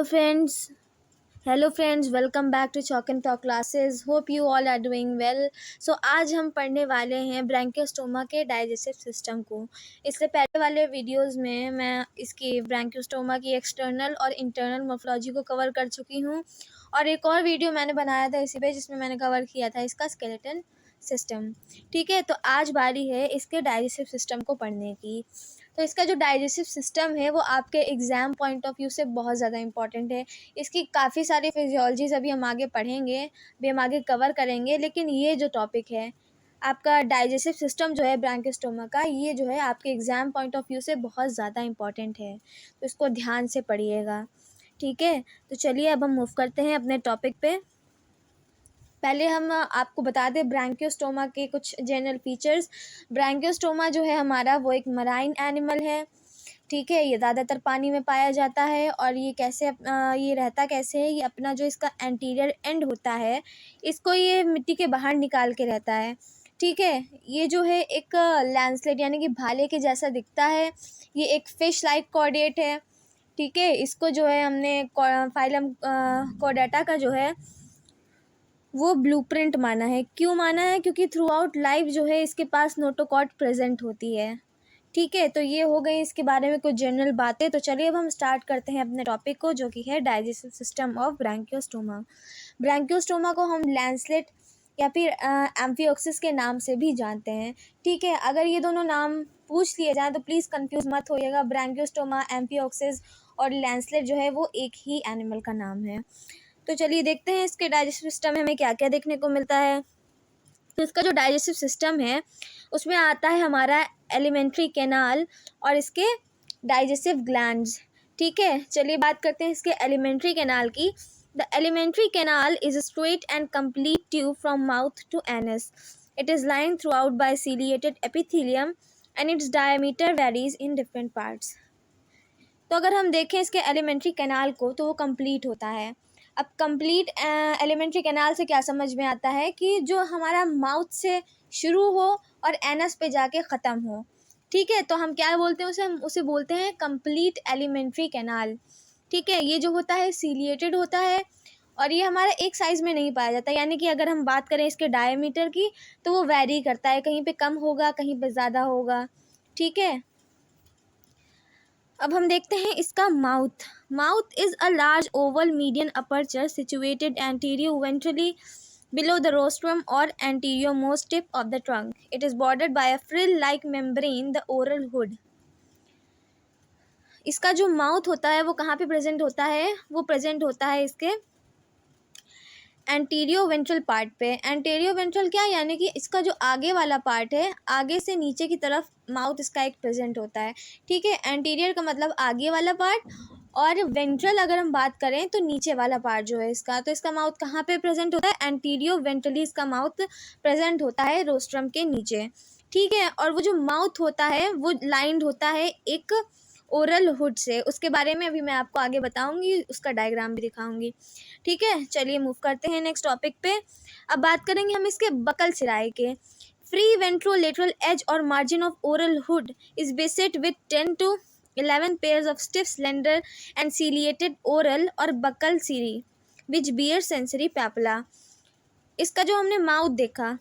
Hello friends. Hello friends, welcome back to Chalk and Talk classes. Hope you all are doing well. So आज हम पढ़ने वाले हैं Branchiostoma के digestive system को। इससे पहले वाले वीडियोस में मैं इसकी ब्रैंकियोस्टोमा की एक्सटर्नल और इंटरनल मोर्फोलॉजी को कवर कर चुकी हूँ, और एक और वीडियो मैंने बनाया था इसी पे जिसमें मैंने कवर किया था इसका स्केलेटल सिस्टम। ठीक है, तो आज बारी है इसके डाइजेस्टिव सिस्टम को पढ़ने की। तो इसका जो डाइजेस्टिव सिस्टम है वो आपके एग्ज़ाम पॉइंट ऑफ व्यू से बहुत ज़्यादा इंपॉर्टेंट है। इसकी काफ़ी सारी फिजियोलॉजीज़ अभी हम आगे पढ़ेंगे, भी हम आगे कवर करेंगे, लेकिन ये जो टॉपिक है आपका डाइजेस्टिव सिस्टम जो है ब्रैंकियोस्टोमा का, ये जो है आपके एग्ज़ाम पॉइंट ऑफ व्यू से बहुत ज़्यादा इंपॉर्टेंट है, तो इसको ध्यान से पढ़िएगा। ठीक है, तो चलिए अब हम मूव करते हैं अपने टॉपिक पे। पहले हम आपको बता दें ब्रैंकियोस्टोमा के कुछ जनरल फीचर्स। ब्रैंकियोस्टोमा जो है हमारा वो एक मराइन एनिमल है। ठीक है, ये ज़्यादातर पानी में पाया जाता है, और ये कैसे ये रहता कैसे है, ये अपना जो इसका एंटीरियर एंड होता है इसको ये मिट्टी के बाहर निकाल के रहता है। ठीक है, ये जो है एक लैंसलेट यानी कि भाले के जैसा दिखता है। ये एक फिश लाइक कॉर्डेट है। ठीक है, इसको जो है हमने फाइलम कॉर्डेटा का जो है वो ब्लूप्रिंट माना है। क्यों माना है? क्योंकि थ्रू आउट लाइफ जो है इसके पास नोटोकॉट प्रेजेंट होती है। ठीक है, तो ये हो गई इसके बारे में कुछ जनरल बातें। तो चलिए अब हम स्टार्ट करते हैं अपने टॉपिक को, जो कि है digestive system of Branchiostoma. Branchiostoma को हम लैंसलेट या फिर एम्फिओक्सिस के नाम से भी जानते हैं। ठीक है, अगर ये दोनों नाम पूछ लिए जाएँ तो प्लीज़ कंफ्यूज मत होइएगा। ब्रैंकियोस्टोमा, एम्फिओक्सिस और लैंसलेट जो है वो एक ही एनिमल का नाम है। तो चलिए देखते हैं इसके डाइजेस्टिव सिस्टम में हमें क्या क्या देखने को मिलता है। तो इसका जो डाइजेस्टिव सिस्टम है उसमें आता है हमारा एलिमेंट्री कैनाल और इसके डाइजेस्टिव ग्लैंड्स। ठीक है, चलिए बात करते हैं इसके एलिमेंट्री कैनाल की। The alimentary canal is straight and complete tube from mouth to anus. It is line throughout by ciliated epithelium and its diameter varies in different parts. तो अगर हम देखें इसके एलिमेंट्री कैनाल को तो वो complete होता है। अब कंप्लीट एलिमेंट्री कैनाल से क्या समझ में आता है कि जो हमारा माउथ से शुरू हो और एनस पे जाके ख़त्म हो। ठीक है, तो हम क्या बोलते हैं उसे? हम उसे बोलते हैं कंप्लीट एलिमेंट्री कैनाल। ठीक है, ये जो होता है सीलिएटेड होता है, और ये हमारा एक साइज़ में नहीं पाया जाता। यानी कि अगर हम बात करें इसके डायमीटर की तो वो वैरी करता है, कहीं पे कम होगा, कहीं पे ज़्यादा होगा। ठीक है, अब हम देखते हैं इसका mouth. Mouth is a large Oval median aperture situated anterior ventrally below the rostrum or anterior most tip of the trunk. It is bordered by a frill-like membrane, the oral hood. इसका जो mouth होता है वो कहाँ पे present होता है? वो प्रेजेंट होता है इसके एंटीरियो वेंट्रल पार्ट पे। एंटीरियो वेंट्रल क्या? यानी कि इसका जो आगे वाला पार्ट है, आगे से नीचे की तरफ माउथ इसका एक प्रेजेंट होता है। ठीक है, एंटीरियर का मतलब आगे वाला पार्ट, और वेंट्रल अगर हम बात करें तो नीचे वाला पार्ट जो है इसका। तो इसका माउथ कहाँ पे प्रेजेंट होता है? एंटीरियो वेंट्रली इसका माउथ प्रेजेंट होता है रोस्ट्रम के नीचे। ठीक है, और वो जो माउथ होता है वो लाइंड होता है एक ओरल हुड से। उसके बारे में अभी मैं आपको आगे बताऊंगी, उसका डायग्राम भी दिखाऊंगी। ठीक है, चलिए मूव करते हैं नेक्स्ट टॉपिक पे। अब बात करेंगे हम इसके बकल सिराए के। फ्री वेंट्रोलेटरल एज और margin of oral hood is beset with 10 to 11 pairs of stiff, slender and ciliated oral और buccal cirri which bear sensory papilla. इसका जो हमने माउथ देखा,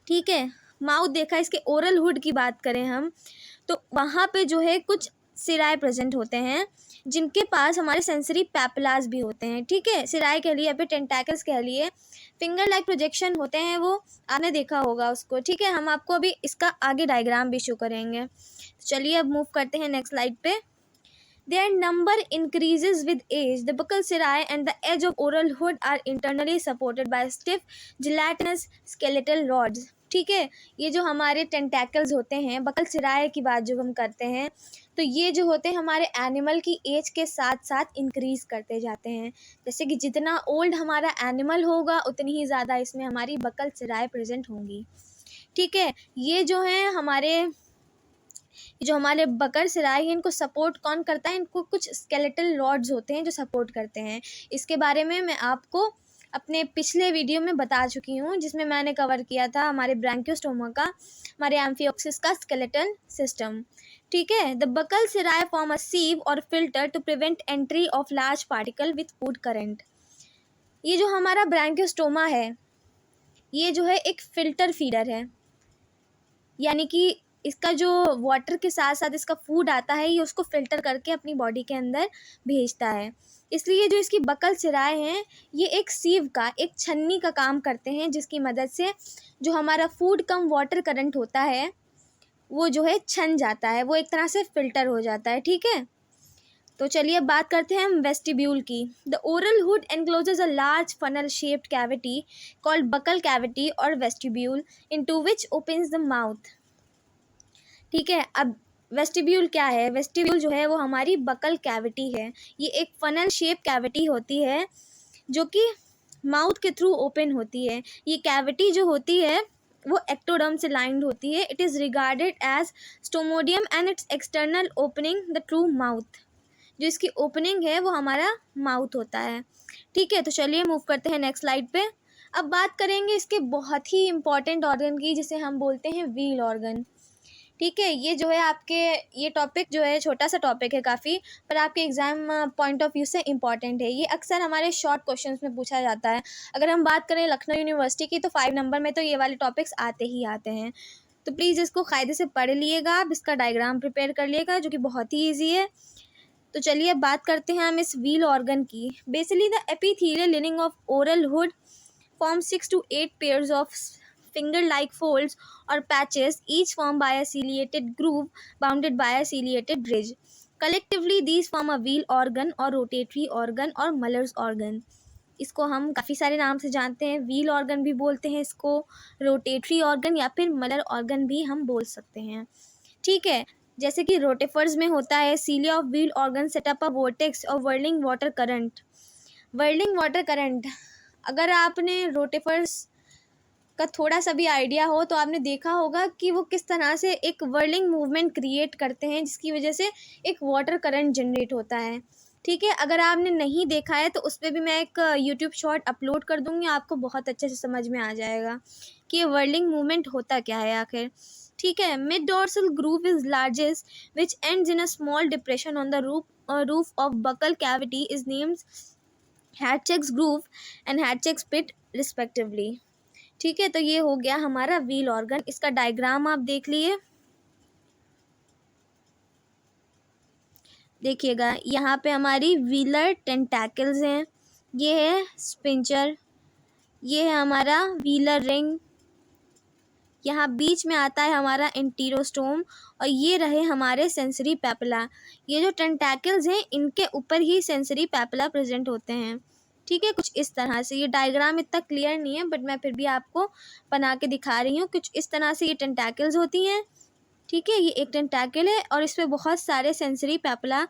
ठीक है, माउथ देखा, इसके ओरल हुड की बात करें हम तो वहाँ पे जो है कुछ सिराए प्रेजेंट होते हैं जिनके पास हमारे सेंसरी पैपिलास भी होते हैं। ठीक है, सिराए कह लिए या फिर टेंटाकल्स कह लिए, फिंगर लाइक प्रोजेक्शन होते हैं, वो आपने देखा होगा उसको। ठीक है, हम आपको अभी इसका आगे डायग्राम भी शो करेंगे। चलिए अब मूव करते हैं नेक्स्ट स्लाइड पे। Their number increases with age. The buccal cirri and the edge of oral hood are internally supported by stiff gelatinous skeletal rods. ठीक है, ये जो हमारे टेंटैकल्स होते हैं, बकल सिराए की बात जो हम करते हैं, तो ये जो होते हैं हमारे एनिमल की एज के साथ साथ इंक्रीज़ करते जाते हैं। जैसे कि जितना ओल्ड हमारा एनिमल होगा उतनी ही ज़्यादा इसमें हमारी बकल सिराए प्रेजेंट होंगी। ठीक है, ये जो हमारे बकर सिराई है, इनको सपोर्ट कौन करता है? इनको कुछ स्केलेटल रॉड्स होते हैं जो सपोर्ट करते हैं। इसके बारे में मैं आपको अपने पिछले वीडियो में बता चुकी हूँ, जिसमें मैंने कवर किया था हमारे ब्रैंकियोस्टोमा का, हमारे एम्फिओक्सिस का स्केलेटल सिस्टम। ठीक है, the buccal cirri form a sieve और filter to prevent entry of large particle with food current. ये जो हमारा ब्रैंकियोस्टोमा है, ये जो है एक फिल्टर फीडर है, यानी कि इसका जो वाटर के साथ साथ इसका फूड आता है, ये उसको फिल्टर करके अपनी बॉडी के अंदर भेजता है। इसलिए जो इसकी बकल सिराए हैं, ये एक सीव का, एक छन्नी का काम करते हैं, जिसकी मदद से जो हमारा फूड कम वाटर करंट होता है वो जो है छन जाता है, वो एक तरह से फिल्टर हो जाता है। ठीक है, तो चलिए अब बात करते हैं हम वेस्टिब्यूल की। The oral hood encloses a large funnel shaped cavity called buccal cavity और vestibule into which opens the mouth. ठीक है, अब वेस्टिब्यूल क्या है? वेस्टिब्यूल जो है वो हमारी बकल कैविटी है। ये एक फनल शेप कैविटी होती है जो कि माउथ के थ्रू ओपन होती है। ये कैविटी जो होती है वो एक्टोडर्म से लाइंड होती है। It is regarded as stomodeum and its external opening the true mouth. जो इसकी ओपनिंग है वो हमारा माउथ होता है। ठीक है, तो चलिए मूव करते हैं नेक्स्ट स्लाइड पे। अब बात करेंगे इसके बहुत ही इंपॉर्टेंट ऑर्गन की, जिसे हम बोलते हैं व्हील ऑर्गन। ठीक है, ये जो है आपके, ये टॉपिक जो है छोटा सा टॉपिक है काफ़ी, पर आपके एग्ज़ाम पॉइंट ऑफ व्यू से इम्पॉर्टेंट है। ये अक्सर हमारे शॉर्ट क्वेश्चंस में पूछा जाता है। अगर हम बात करें लखनऊ यूनिवर्सिटी की, तो 5 नंबर में तो ये वाले टॉपिक्स आते ही आते हैं। तो प्लीज़ इसको कायदे से पढ़ लिएगा, आप इसका डायग्राम प्रिपेयर कर लिएगा, जो कि बहुत ही ईजी है। तो चलिए अब बात करते हैं हम इस व्हील ऑर्गन की। Basically the epithelial leaning of oral hood form 6 to 8 pairs of finger-like folds or patches, each formed by a ciliated groove bounded by a ciliated ridge. Collectively, these form a wheel organ or rotatory organ or Muller's organ. इसको हम काफ़ी सारे नाम से जानते हैं। Wheel organ भी बोलते हैं इसको, रोटेटरी ऑर्गन या फिर मलर ऑर्गन भी हम बोल सकते हैं। ठीक है, जैसे कि रोटेफर्स में होता है, cilia of wheel organ set up a vortex और whirling water current. Whirling water current, अगर आपने रोटेफर्स का थोड़ा सा भी आइडिया हो तो आपने देखा होगा कि वो किस तरह से एक वर्लिंग मूवमेंट क्रिएट करते हैं, जिसकी वजह से एक वाटर करंट जनरेट होता है। ठीक है, अगर आपने नहीं देखा है तो उस पर भी मैं एक यूट्यूब शॉर्ट अपलोड कर दूँगी, आपको बहुत अच्छे से समझ में आ जाएगा कि ये वर्लिंग मूवमेंट होता क्या है आखिर। ठीक है, mid dorsal groove is largest which ends in a small depression on the roof of buccal cavity is named Hatschek's groove and Hatschek's pit respectively. ठीक है, तो ये हो गया हमारा व्हील ऑर्गन। इसका डायग्राम आप देख लिए, देखिएगा यहाँ पे हमारी व्हीलर टेंटैकल्स हैं, ये है स्पिंचर, ये है हमारा व्हीलर रिंग, यहाँ बीच में आता है हमारा एंटीरोस्टोम, और ये रहे हमारे सेंसरी पैपिला। ये जो टेंटैकल्स हैं इनके ऊपर ही सेंसरी पैपिला प्रेजेंट होते हैं। ठीक है, कुछ इस तरह से, ये डायग्राम इतना क्लियर नहीं है बट मैं फिर भी आपको बना के दिखा रही हूँ। कुछ इस तरह से ये टेंटैकल्स होती हैं। ठीक है, ये एक टेंटैकल है और इस पर बहुत सारे सेंसरी पैपिला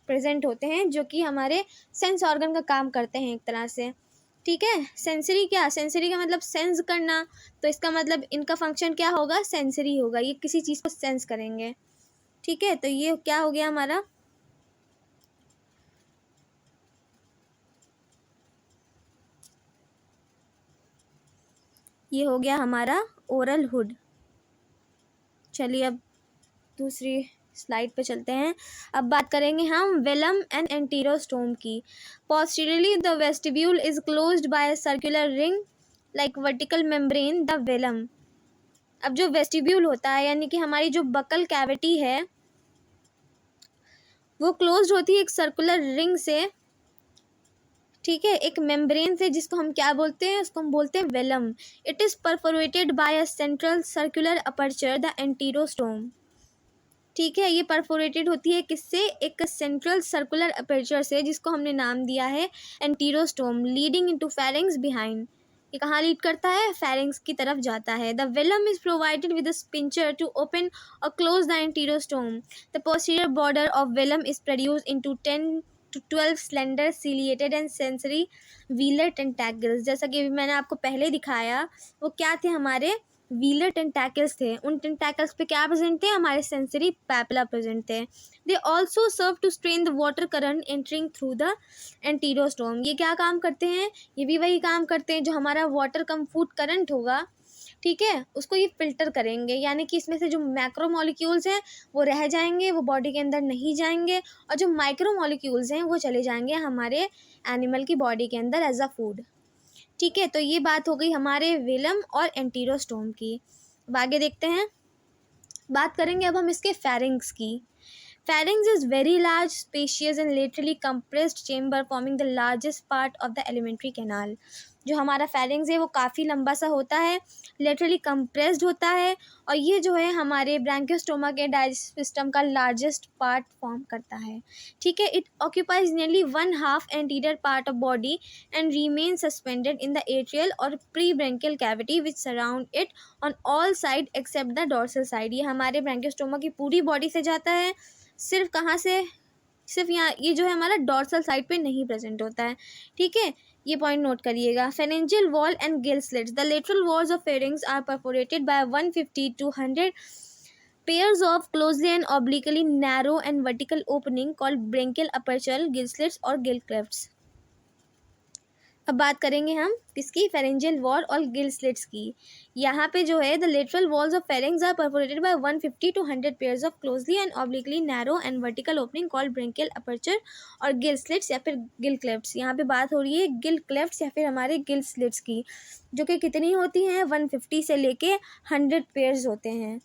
प्रेजेंट होते हैं, जो कि हमारे सेंस ऑर्गन का काम करते हैं एक तरह से। ठीक है, सेंसरी क्या, सेंसरी का मतलब सेंस करना, तो इसका मतलब इनका फंक्शन क्या होगा, सेंसरी होगा, ये किसी चीज़ को सेंस करेंगे। ठीक है, तो ये क्या हो गया हमारा, ये हो गया हमारा ओरल हुड। चलिए अब दूसरी स्लाइड पे चलते हैं। अब बात करेंगे हम वेलम एंड एंटीरोस्टोम की। Posteriorly the vestibule is closed by a circular ring like vertical membrane the velum. अब जो वेस्टिब्यूल होता है, यानी कि हमारी जो बकल कैविटी है, वो क्लोज्ड होती है एक सर्कुलर रिंग से। ठीक है, एक मेम्ब्रेन से, जिसको हम क्या बोलते हैं, उसको हम बोलते हैं velum. It is perforated by a central circular aperture the enterostome. ठीक है, ये परफोरेटेड होती है किससे, एक सेंट्रल सर्कुलर अपर्चर से, जिसको हमने नाम दिया है एंटीरोस्टोम, लीडिंग इनटू फेरिंग्स बिहाइंड। ये कहाँ लीड करता है, फेरिंग्स की तरफ जाता है। The velum is provided with a sphincter to open और close the enterostome. The posterior border of velum is produce into 10 to 12 slender ciliated and sensory velar tentacles. जैसा कि मैंने आपको पहले दिखाया, वो क्या थे हमारे व्हीलर टेंटैकल्स थे, उन टेंटैकल्स पे क्या प्रेजेंट थे, हमारे सेंसरी पैपिला प्रेजेंट थे। They also serve to strain the water current entering through the enterostome. ये क्या काम करते हैं, ये भी वही काम करते हैं जो हमारा वाटर कम फूड करंट होगा, ठीक है, उसको ये फिल्टर करेंगे, यानी कि इसमें से जो मैक्रो मॉलिक्यूल्स हैं वो रह जाएंगे, वो बॉडी के अंदर नहीं जाएंगे, और जो माइक्रो मॉलिक्यूल्स हैं वो चले जाएंगे हमारे एनिमल की बॉडी के अंदर एज अ फूड। ठीक है, तो ये बात हो गई हमारे वेलम और एंटीरोस्टोम की। अब आगे देखते हैं, बात करेंगे अब हम इसके फेरिंग्स की। Pharynx is very large, spacious and laterally compressed chamber forming the largest part of the alimentary canal। जो हमारा pharynx है वो काफ़ी लंबा सा होता है, laterally compressed होता है, और ये जो है हमारे ब्रैंकियोस्टोमा के डाइजेस्टिव सिस्टम का लार्जेस्ट पार्ट फॉर्म करता है। ठीक है, it occupies nearly 1/2 anterior part of body and remain suspended in the atrial और pre branchial cavity which surround it on all side except the dorsal side. ये हमारे Branchiostoma की पूरी बॉडी से जाता है, सिर्फ कहाँ से, सिर्फ यहाँ, ये जो है हमारा डॉर्सल साइड पे नहीं प्रेजेंट होता है। ठीक है, ये पॉइंट नोट करिएगा। Pharyngeal wall and gill slits, the lateral walls of pharynx are perforated by 150 to 100 pairs of closely and obliquely narrow and vertical opening called branchial aperture, gill slits और gill clefts। अब बात करेंगे हम किसकी, pharyngeal wall और gill slits की। यहाँ पे जो है the lateral walls of pharynx are perforated by 150 to 100 pairs of closely and obliquely narrow and vertical opening called branchial aperture और गिल स्लिट्स या फिर गिल क्लेफ्ट्स। यहाँ पे बात हो रही है गिल क्लेफ्ट्स या फिर हमारे गिल स्लिट्स की, जो कि कितनी होती हैं, 150 से लेके 100 पेयर्स होते हैं।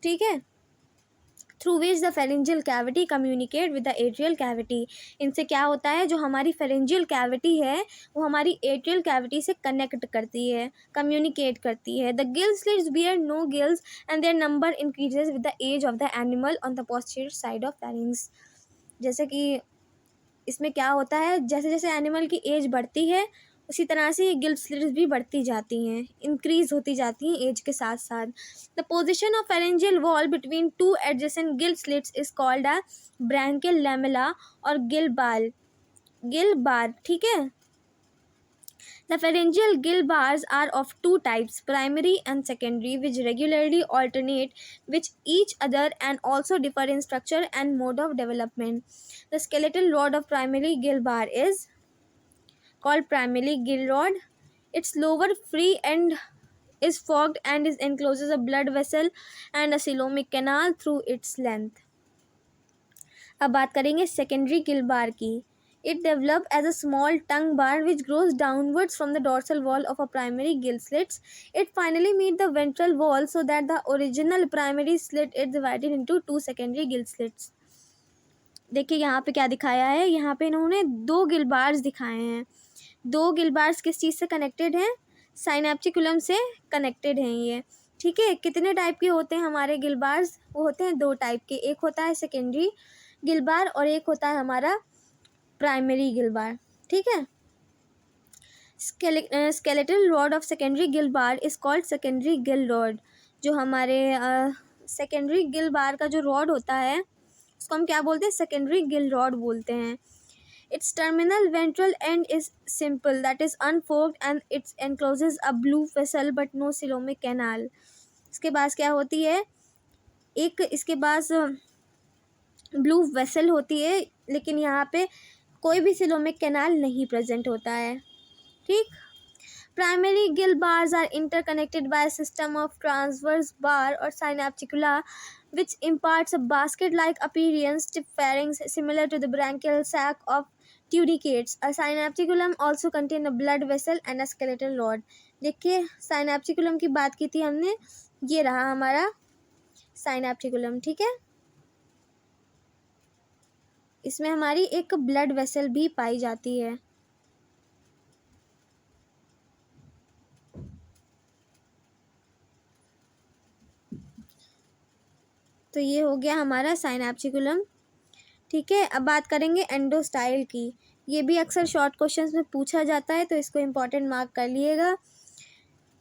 ठीक है, through which the pharyngeal cavity communicate with the atrial cavity. इनसे क्या होता है, जो हमारी फेरेंजियल कैविटी है वो हमारी एट्रियल कैविटी से कनेक्ट करती है, कम्युनिकेट करती है। The gill slits bear no gills and their number increases with the age of the animal on the posterior side of pharynx. जैसे कि इसमें क्या होता है, जैसे जैसे एनिमल की एज बढ़ती है उसी तरह से ये गिल स्लिट्स भी बढ़ती जाती हैं, इंक्रीज होती जाती हैं एज के साथ साथ। The position of pharyngeal wall between two adjacent gill slits is called a branchial lamella और गिल बार। ठीक है, the pharyngeal gill bars are of two types, primary and secondary, which regularly alternate with each other and also differ in structure and mode of development। The skeletal rod of primary gill bar is called primary gill rod। Its lower free end is forked and is encloses a blood vessel and a coelomic canal through its length। अब बात करेंगे secondary Gill बार की। It develops as a small tongue bar which grows downwards from the dorsal wall of a primary gill slits। It finally meets the ventral wall so that the original primary slit is divided into two secondary gill slits। देखिए यहाँ पे क्या दिखाया है, यहाँ पे इन्होंने दो गिल बार्स दिखाए हैं। दो गिल बार्स किस चीज़ से कनेक्टेड हैं, साइनेप्टिकुलम से कनेक्टेड हैं ये। ठीक है, कितने टाइप के होते हैं हमारे गिल बार्स, वो होते हैं दो टाइप के, एक होता है सेकेंडरी गिल बार और एक होता है हमारा प्राइमरी गिल बार। ठीक है, skeletal rod of secondary Gill bar is called secondary Gill rod. जो हमारे सेकेंडरी गिल बार का जो रॉड होता है उसको हम क्या बोलते हैं, सेकेंडरी गिल रॉड बोलते हैं। Its terminal ventral end is simple, that is unforked and its encloses a blood vessel but no coelomic canal. इसके पास क्या होती है, एक इसके पास ब्लू वेसल होती है, लेकिन यहाँ पे कोई भी सिलोमिक कैनाल नहीं प्रेजेंट होता है। ठीक, primary gill bars are interconnected by system of transverse bar और synapticula which imparts a basket-like appearance to pharynx similar to the branchial sac of tudicates। A synapticulum also contain a blood vessel and a skeletal rod। देखिए synapticulum की बात की थी हमने, ये रहा हमारा synapticulum। ठीक है, इसमें हमारी एक ब्लड वेसल भी पाई जाती है। तो ये हो गया हमारा साइनेप्टिकुलम। ठीक है, अब बात करेंगे एंडोस्टाइल की। ये भी अक्सर शॉर्ट क्वेश्चंस में पूछा जाता है, तो इसको इम्पोर्टेंट मार्क कर लिएगा।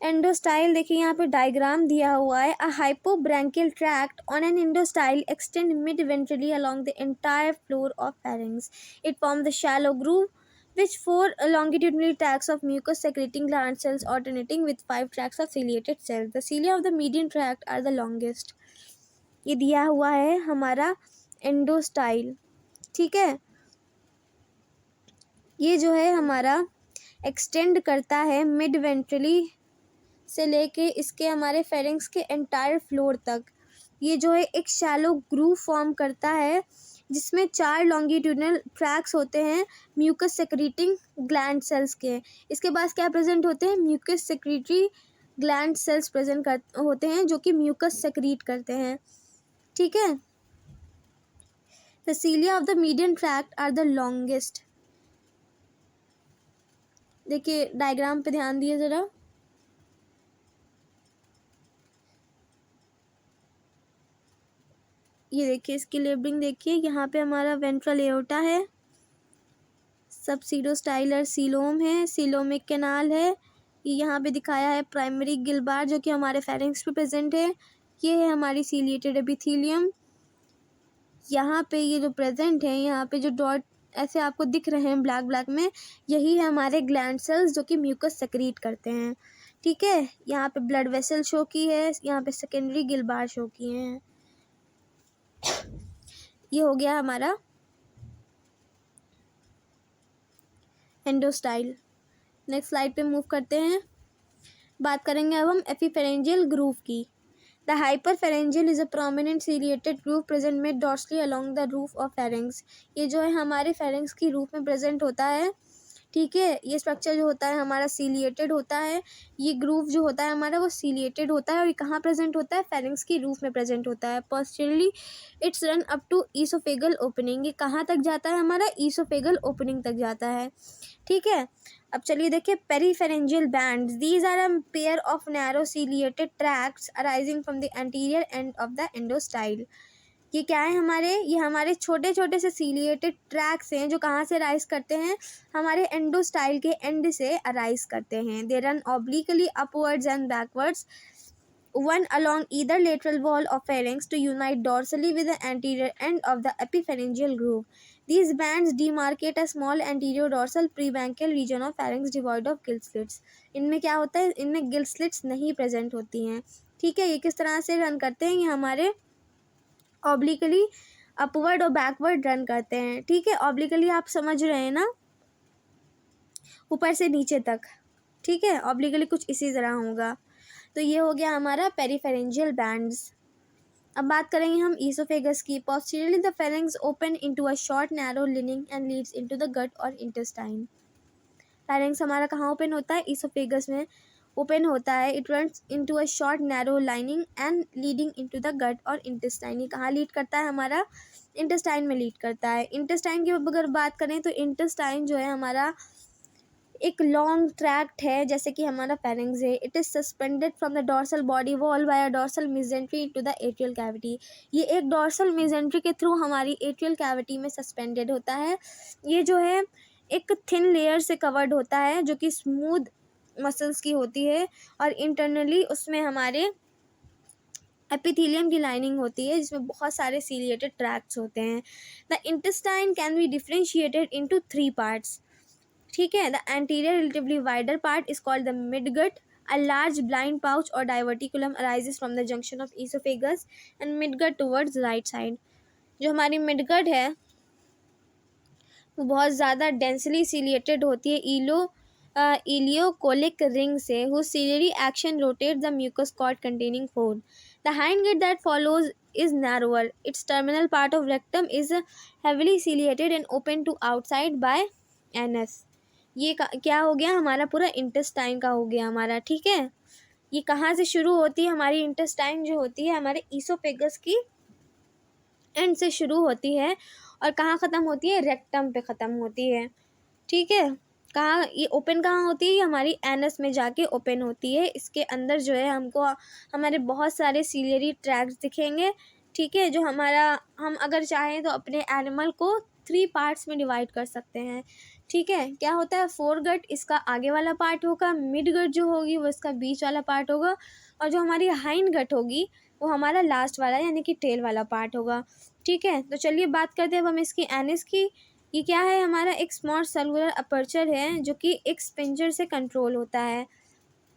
एंडोस्टाइल देखिए यहाँ पे डायग्राम दिया हुआ है। A hypobranchial tract on an endostyle extend mid ventrally along the entire floor of pharynx. It form the shallow groove which 4 longitudinal tracts of mucus secreting gland cells alternating with 5 tracts of ciliated cells. The cilia of the median tract are the longest. ये दिया हुआ है हमारा endostyle, ठीक है। ये जो है हमारा एक्सटेंड करता है मिड वेंट्रली से लेके इसके हमारे फेरिंग्स के एंटायर फ्लोर तक। ये जो है एक शैलो ग्रूव फॉर्म करता है जिसमें 4 लॉन्गिट्यूडनल ट्रैक्स होते हैं म्यूकस सेक्रीटिंग ग्लैंड सेल्स के। इसके पास क्या प्रेजेंट होते हैं, म्यूकस सेक्रीटरी ग्लैंड सेल्स प्रेजेंट होते हैं जो कि म्यूकस सेक्रीट करते हैं, ठीक है। The cilia of the median tract are the longest. देखिए डायग्राम पे ध्यान दिए ज़रा। ये देखिए इसकी लेबलिंग देखिए, यहाँ पे हमारा वेंट्रल एओर्टा है, सबसीडोस्टाइलर सीलोम है, सीलोमिक कैनाल है। ये यहाँ पे दिखाया है प्राइमरी गिलबार जो कि हमारे फेरिंग्स पे प्रेजेंट है। ये है हमारी सीलिएटेड एपिथेलियम। यहाँ पे ये जो प्रेजेंट है, यहाँ पे जो डॉट ऐसे आपको दिख रहे हैं ब्लैक ब्लैक में, यही है हमारे ग्लैंड सेल्स जो कि म्यूकस सेक्रीट करते हैं, ठीक है। यहाँ पे ब्लड वेसल शो की है, यहाँ पे सेकेंडरी गिलबार शो किए हैं। ये हो गया हमारा एंडोस्टाइल। नेक्स्ट स्लाइड पे मूव करते हैं। बात करेंगे अब हम एपिफेरेंजियल ग्रूव की। The hyperpharyngeal is a prominent ciliated groove present mid dorsally along the roof of pharynx. ये जो है हमारे फेरिंग्स की रूफ में प्रेजेंट होता है, ठीक है। ये स्ट्रक्चर जो होता है हमारा सीलिएटेड होता है। ये ग्रूव जो होता है हमारा वो सीलिएटेड होता है और ये कहाँ प्रेजेंट होता है, फेरिंग्स की रूफ में प्रेजेंट होता है। Posteriorly its run up to oesophageal opening. ये कहाँ तक जाता है, हमारा ईसोफेगल ओपनिंग तक जाता है, ठीक है। अब चलिए देखिए peripharyngeal bands. These are a pair of narrow ciliated tracts arising from the anterior end of the endostyle. ये क्या है हमारे, ये हमारे छोटे छोटे से सीलिएटेड ट्रैक्स हैं जो कहाँ से राइज करते हैं, हमारे एंडोस्टाइल के एंड से अराइज करते हैं। They run obliquely upwards and backwards one along either lateral wall of pharynx to unite dorsally with the anterior end of the epipharyngeal groove. These bands demarcate a small anterior dorsal prebronchial region of pharynx devoid of gill slits. इनमें क्या होता है, इनमें gill slits नहीं present होती हैं, ठीक है। ये किस तरह से रन करते हैं, ये हमारे ऑब्लिकली अपवर्ड और बैकवर्ड रन करते हैं, ठीक है। ऑब्लिकली आप समझ रहे हैं ना, ऊपर से नीचे तक, ठीक है। ऑब्लिकली कुछ इसी तरह होगा। तो ये हो गया हमारा पेरीफेरेंजियल बैंड्स। अब बात करेंगे हम ईसोफेगस की। Posteriorly the pharynx open into a short narrow lining and leads into the gut और इंटेस्टाइन। फेरिंग्स हमारा कहाँ ओपन होता है, ईसोफेगस में ओपन होता है। It runs into a short narrow lining and leading into the gut और intestine. ये कहाँ लीड करता है, हमारा इंटेस्टाइन में लीड करता है। इंटेस्टाइन की अगर बात करें तो इंटेस्टाइन जो है हमारा एक लॉन्ग ट्रैक्ट है, जैसे कि हमारा फेरिंग्स है। It is suspended from the dorsal body wall by a dorsal mesentery to the atrial cavity. ये एक डॉर्सल मेसेंट्री के थ्रू हमारी एट्रियल कैविटी में सस्पेंडेड होता है। ये जो है एक थिन लेयर से कवर्ड होता है जो कि स्मूथ मसल्स की होती है और इंटरनली उसमें हमारे एपिथेलियम की लाइनिंग होती है जिसमें बहुत सारे सीलिएटेड ट्रैक्ट्स होते हैं। The intestine can be differentiated into 3 parts, ठीक है। The anterior relatively wider part is called the midgut. A large blind pouch और diverticulum arises from the junction of oesophagus and midgut towards right side. जो हमारी midgut है वो बहुत ज़्यादा densely ciliated होती है इलियोकोलिक रिंग से, whose ciliary action rotates the mucus cord containing food. The hindgut that follows is narrower. Its terminal part of rectum is heavily ciliated and open to outside by anus. ये क्या हो गया, हमारा पूरा intestine का हो गया हमारा, ठीक है। ये कहाँ से शुरू होती है, हमारी इंटेस्टाइन जो होती है हमारे ईसोफेगस की एंड से शुरू होती है और कहाँ ख़त्म होती है, रेक्टम पे ख़त्म होती है, ठीक है। कहाँ ये ओपन कहाँ होती है, ये हमारी एनस में जाके ओपन होती है। इसके अंदर जो है हमको हमारे बहुत सारे सीलियरी ट्रैक्ट्स दिखेंगे, ठीक है। जो हमारा, हम अगर चाहें तो अपने एनिमल को 3 पार्ट्स में डिवाइड कर सकते हैं, ठीक है। क्या होता है, फोर गट इसका आगे वाला पार्ट होगा, मिड गट जो होगी वो इसका बीच वाला पार्ट होगा और जो हमारी हाइंड गट होगी वो हमारा लास्ट वाला यानी कि टेल वाला पार्ट होगा, ठीक है। तो चलिए बात करते हैं अब हम इसकी एनस की। ये क्या है, हमारा एक स्मॉल सर्कुलर अपर्चर है जो कि एक स्पिंचर से कंट्रोल होता है।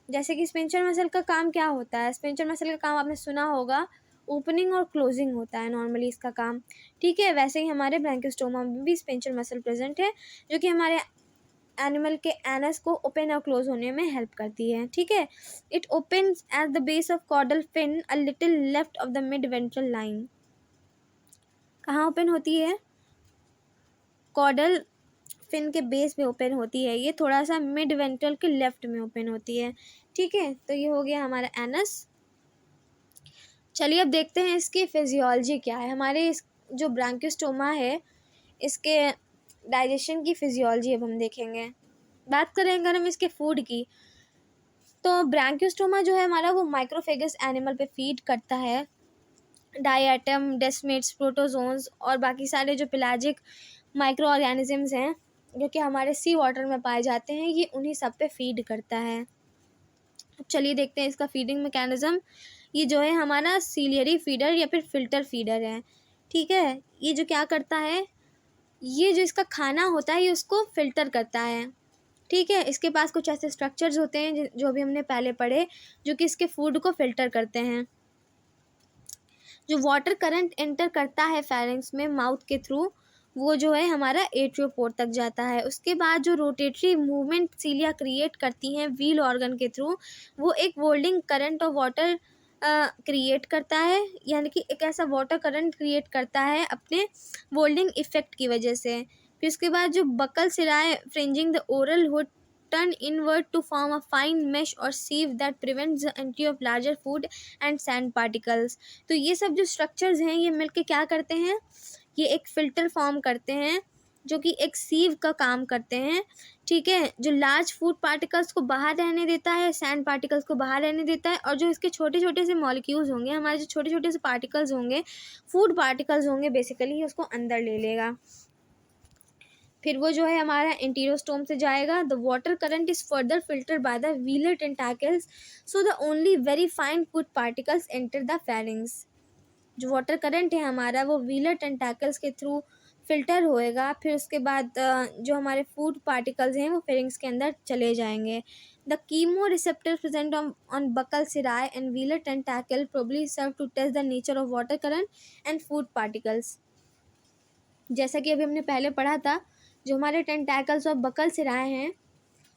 जैसे कि स्पिंचर मसल का काम क्या होता है, स्पिंचर मसल का काम आपने सुना होगा, ओपनिंग और क्लोजिंग होता है नॉर्मली इसका काम। ठीक है, वैसे ही हमारे ब्रैंकियोस्टोमा में भी स्पिंचर मसल प्रेजेंट है जो कि हमारे एनिमल के एनस को ओपन और क्लोज होने में हेल्प करती है। ठीक है, it opens at the base of caudal fin a little left of the mid ventral line. कहाँ ओपन होती है? कॉर्डल फिन के बेस पे ओपन होती है, ये थोड़ा सा मिड वेंट्रल के लेफ्ट में ओपन होती है। ठीक है, तो ये हो गया हमारा एनस। चलिए अब देखते हैं इसकी फिजियोलॉजी क्या है। हमारे इस जो ब्रैंकियोस्टोमा है इसके डाइजेशन की फिजियोलॉजी अब हम देखेंगे। बात करें अगर हम इसके फूड की, तो ब्रैंकियोस्टोमा जो है हमारा वो माइक्रोफेगस एनिमल पे फीड करता है। डायटम, डेस्मेट्स, प्रोटोजोन्स और बाकी सारे जो पेलाजिक माइक्रो ऑर्गेनिजम्स हैं जो कि हमारे सी वाटर में पाए जाते हैं, ये उन्हीं सब पे फीड करता है। अब चलिए देखते हैं इसका फीडिंग मैकेनिज्म। ये जो है हमारा सीलियरी फीडर या फिर फिल्टर फीडर है। ठीक है, ये जो क्या करता है, ये जो इसका खाना होता है ये उसको फिल्टर करता है। ठीक है, इसके पास कुछ ऐसे स्ट्रक्चर्स होते हैं जो भी हमने पहले पढ़े, जो कि इसके फूड को फिल्टर करते हैं। जो वाटर करंट एंटर करता है फेरिंग्स में माउथ के थ्रू, वो जो है हमारा एट्रियोपोड तक जाता है। उसके बाद जो रोटेटरी मूवमेंट सीलिया क्रिएट करती हैं व्हील ऑर्गन के थ्रू, वो एक वोल्डिंग करंट ऑफ वाटर क्रिएट करता है, यानी कि एक ऐसा वाटर करंट क्रिएट करता है अपने वोल्डिंग इफेक्ट की वजह से। फिर उसके बाद जो बकल सिराए fringing the oral hood turn inward to form a fine mesh or sieve that prevents the entry of larger food and sand particles। तो ये सब जो स्ट्रक्चर्स हैं ये मिलके क्या करते हैं, ये एक फ़िल्टर फॉर्म करते हैं जो कि एक सीव का काम करते हैं। ठीक है, जो लार्ज फूड पार्टिकल्स को बाहर रहने देता है, सैंड पार्टिकल्स को बाहर रहने देता है, और जो इसके छोटे छोटे से मॉलिक्यूल्स होंगे, हमारे जो छोटे छोटे से पार्टिकल्स होंगे, फूड पार्टिकल्स होंगे बेसिकली, उसको अंदर ले लेगा। फिर वो जो है हमारा एंटीरोस्टोम से जाएगा। The water current is further filter by the wheeler tentacles, so the only very fine food particles enter the pharynx. जो वाटर करंट है हमारा वो व्हीलर टेंटाकल्स के थ्रू फिल्टर होएगा। फिर उसके बाद जो हमारे फूड पार्टिकल्स हैं वो फेरिंग्स के अंदर चले जाएंगे। The chemo receptor present on buccal cirri and velar tentacle probably serve to test the nature of water current and food particles. जैसा कि अभी हमने पहले पढ़ा था, जो हमारे टेंटैकल्स और बकल सिराए हैं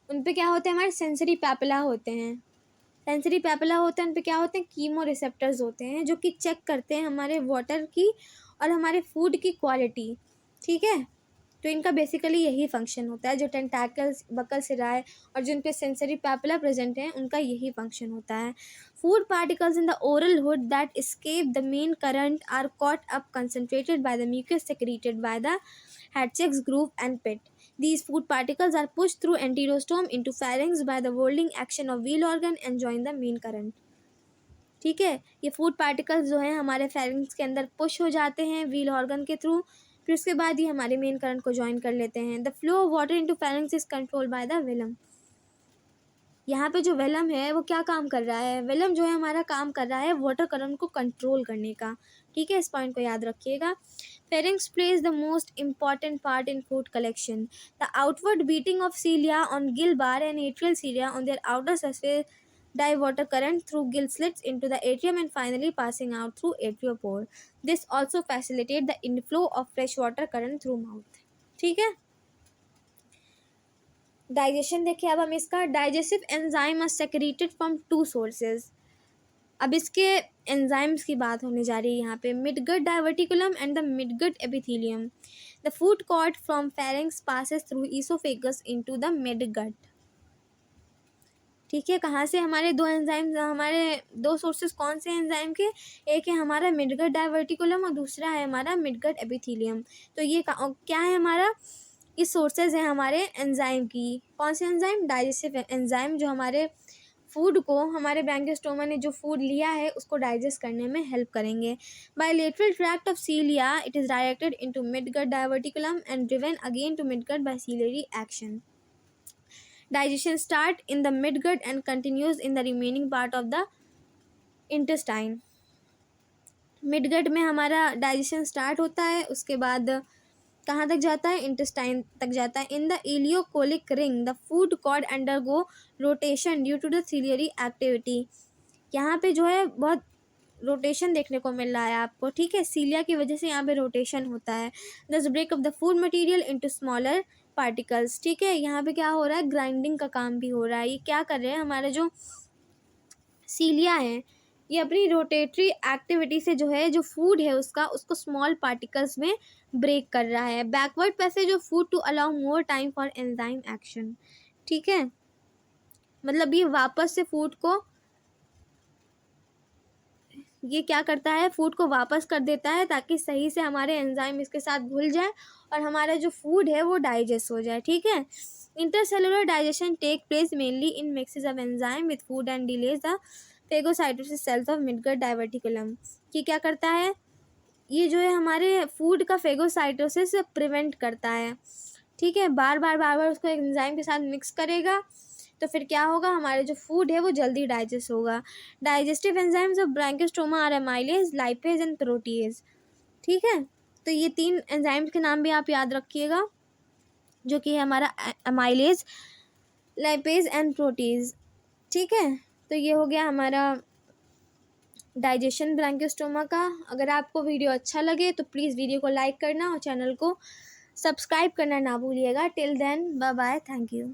उन पे क्या होते हैं, हमारे सेंसरी पैपिला होते हैं। सेंसरी पैपिला होते हैं, उन पे क्या होते हैं, कीमो रिसेप्टर्स होते हैं जो कि चेक करते हैं हमारे वाटर की और हमारे फूड की क्वालिटी। ठीक है, तो इनका बेसिकली यही फंक्शन होता है। जो टेंटैकल्स, बकल सिराए और जिन पे सेंसरी पैपिला प्रेजेंट हैं उनका यही फंक्शन होता है। Food particles in the oral hood that escape the main current are caught up, concentrated by the mucus secreted by the Hatch's groove and pit. These food particles are pushed through enterostome into pharynx by the Wolling action of wheel organ and join the main current। ठीक है, ये food particles जो हैं हमारे pharynx के अंदर push हो जाते हैं व्हील ऑर्गन के थ्रू। फिर उसके बाद ये हमारे मेन करंट को ज्वाइन कर लेते हैं। The flow of water into pharynx is controlled by the velum. यहाँ पे जो वेलम है वो क्या काम कर रहा है, वेलम जो है हमारा काम कर रहा है वाटर करंट को कंट्रोल करने का। ठीक है, इस पॉइंट को याद रखिएगा। Pharynx plays the most important part in food collection. The outward beating of cilia on gill bar and atrial cilia on their outer surface dive water current through gill slits into the atrium and finally passing out through atriopore. This also facilitates the inflow of fresh water current through mouth। ठीक है, digestion देखिए अब हम इसका। Digestive enzyme are secreted from two sources. अब इसके enzymes की बात होने जा रही है यहाँ पे। Midgut diverticulum and the midgut epithelium. The food caught from pharynx passes through oesophagus into the midgut. ठीक है, कहाँ से हमारे दो एंजाइम, हमारे दो सोर्सेज कौन से एंजाइम के, एक है हमारा मिडगट डाइवर्टिकुलम और दूसरा है हमारा मिडगट एपिथेलियम। तो ये क्या है हमारा, ये सोर्सेज हैं हमारे एंजाइम की। कौन से एंजाइम, डाइजेस्टिव एंजाइम, जो हमारे फूड को, हमारे ब्रैंकियोस्टोमा ने जो फूड लिया है उसको डाइजेस्ट करने में हेल्प करेंगे। Bilateral tract of cilia it is directed into midgut diverticulum and driven again to midgut by ciliary action. Digestion start in the midgut and continues in the remaining part of the intestine। Midgut में हमारा digestion start होता है, उसके बाद कहाँ तक जाता है, इंटेस्टाइन तक जाता है। In the iliocolic ring the food cord undergo rotation due to the ciliary activity. यहाँ पे जो है बहुत रोटेशन देखने को मिल रहा है आपको, ठीक है, सीलिया की वजह से यहाँ पे रोटेशन होता है। This break of the food material into smaller particles, ठीक है, यहाँ पे क्या हो रहा है, ग्राइंडिंग का काम भी हो रहा है। ये क्या कर रहे हैं, हमारे जो सीलिया है ये अपनी रोटेटरी एक्टिविटी से जो है, जो फूड है उसको स्मॉल पार्टिकल्स में ब्रेक कर रहा है। Backward passage of food to allow more time for enzyme action, ठीक है, मतलब ये वापस से फूड को, ये क्या करता है, फूड को वापस कर देता है ताकि सही से हमारे एंजाइम इसके साथ घुल जाए और हमारा जो फूड है वो डाइजेस्ट हो जाए, ठीक है। Intercellular digestion take place mainly in mixes of enzyme with food and delays the phagocytosis cells of midgut diverticulum. कि क्या करता है, ये जो है हमारे फूड का फेगोसाइटोसिस प्रिवेंट करता है, ठीक है, बार बार उसको एंजाइम के साथ मिक्स करेगा तो फिर क्या होगा, हमारे जो फूड है वो जल्दी डाइजेस्ट होगा। Digestive enzymes of Branchiostoma are amylase, lipase and protease, ठीक है। तो ये 3 एंजाइम्स के नाम भी आप याद रखिएगा, जो कि है हमारा एमाइलेज, लाइपेज एंड प्रोटीज, ठीक है। तो ये हो गया हमारा डाइजेशन ब्रैंकियोस्टोमा का। अगर आपको वीडियो अच्छा लगे तो प्लीज़ वीडियो को लाइक करना और चैनल को सब्सक्राइब करना ना भूलिएगा। Till then bye bye, thank you.